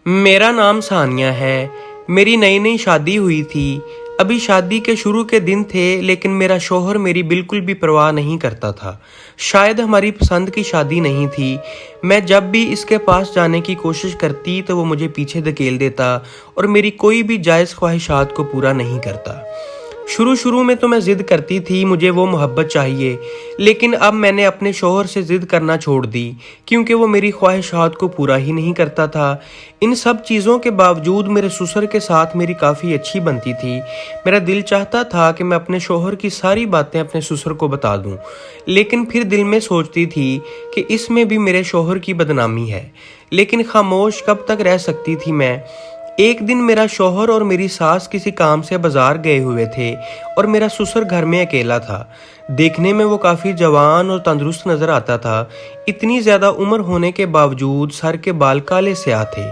मेरा नाम सानिया है। मेरी नई नई शादी हुई थी। अभी शादी के शुरू के दिन थे, लेकिन मेरा शौहर मेरी बिल्कुल भी परवाह नहीं करता था। शायद हमारी पसंद की शादी नहीं थी। मैं जब भी इसके पास जाने की कोशिश करती तो वो मुझे पीछे धकेल देता और मेरी कोई भी जायज़ ख्वाहिशात को पूरा नहीं करता। शुरू में तो मैं ज़िद करती थी, मुझे वो मोहब्बत चाहिए, लेकिन अब मैंने अपने शौहर से ज़िद करना छोड़ दी क्योंकि वो मेरी ख्वाहिशात को पूरा ही नहीं करता था। इन सब चीज़ों के बावजूद मेरे ससुर के साथ मेरी काफ़ी अच्छी बनती थी। मेरा दिल चाहता था कि मैं अपने शौहर की सारी बातें अपने ससुर को बता दूं, लेकिन फिर दिल में सोचती थी कि इसमें भी मेरे शौहर की बदनामी है। लेकिन खामोश कब तक रह सकती थी मैं। एक दिन मेरा शौहर और मेरी सास किसी काम से बाजार गए हुए थे और मेरा ससुर घर में अकेला था। देखने में वो काफ़ी जवान और तंदुरुस्त नज़र आता था। इतनी ज़्यादा उम्र होने के बावजूद सर के बाल काले स्याह थे।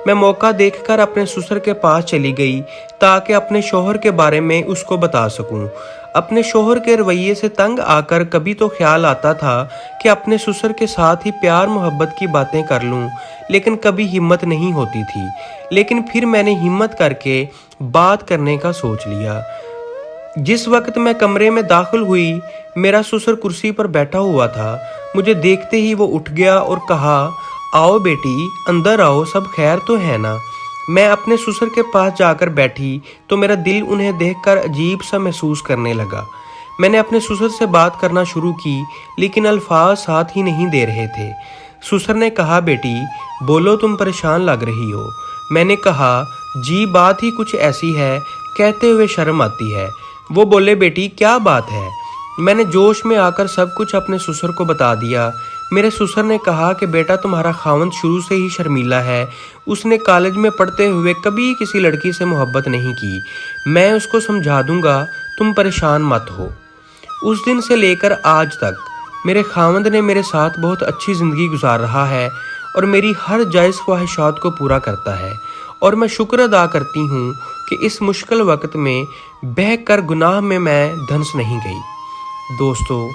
मैं मौका देखकर अपने ससुर के पास चली गई ताकि अपने शौहर के बारे में उसको बता सकूं। अपने शौहर के रवैये से तंग आकर कभी तो ख्याल आता था कि अपने ससुर के साथ ही प्यार मोहब्बत की बातें कर लूं, लेकिन कभी हिम्मत नहीं होती थी। लेकिन फिर मैंने हिम्मत करके बात करने का सोच लिया। जिस वक्त मैं कमरे में दाखिल हुई, मेरा ससुर कुर्सी पर बैठा हुआ था। मुझे देखते ही वो उठ गया और कहा, आओ बेटी, अंदर आओ, सब खैर तो है ना। मैं अपने ससुर के पास जाकर बैठी तो मेरा दिल उन्हें देखकर अजीब सा महसूस करने लगा। मैंने अपने ससुर से बात करना शुरू की, लेकिन अल्फाज साथ ही नहीं दे रहे थे। ससुर ने कहा, बेटी बोलो, तुम परेशान लग रही हो। मैंने कहा, जी बात ही कुछ ऐसी है, कहते हुए शर्म आती है। वो बोले, बेटी क्या बात है। मैंने जोश में आकर सब कुछ अपने ससुर को बता दिया। मेरे ससुर ने कहा कि बेटा तुम्हारा खावंद शुरू से ही शर्मीला है। उसने कॉलेज में पढ़ते हुए कभी किसी लड़की से मोहब्बत नहीं की। मैं उसको समझा दूंगा, तुम परेशान मत हो। उस दिन से लेकर आज तक मेरे खावंद ने मेरे साथ बहुत अच्छी ज़िंदगी गुजार रहा है और मेरी हर जायज़ ख्वाहिशात को पूरा करता है। और मैं शुक्र अदा करती हूँ कि इस मुश्किल वक्त में बहकर गुनाह में मैं धंस नहीं गई। दोस्तों,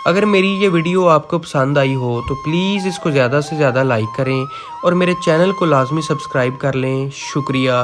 अगर मेरी ये वीडियो आपको पसंद आई हो तो प्लीज़ इसको ज़्यादा से ज़्यादा लाइक करें और मेरे चैनल को लाजमी सब्सक्राइब कर लें। शुक्रिया।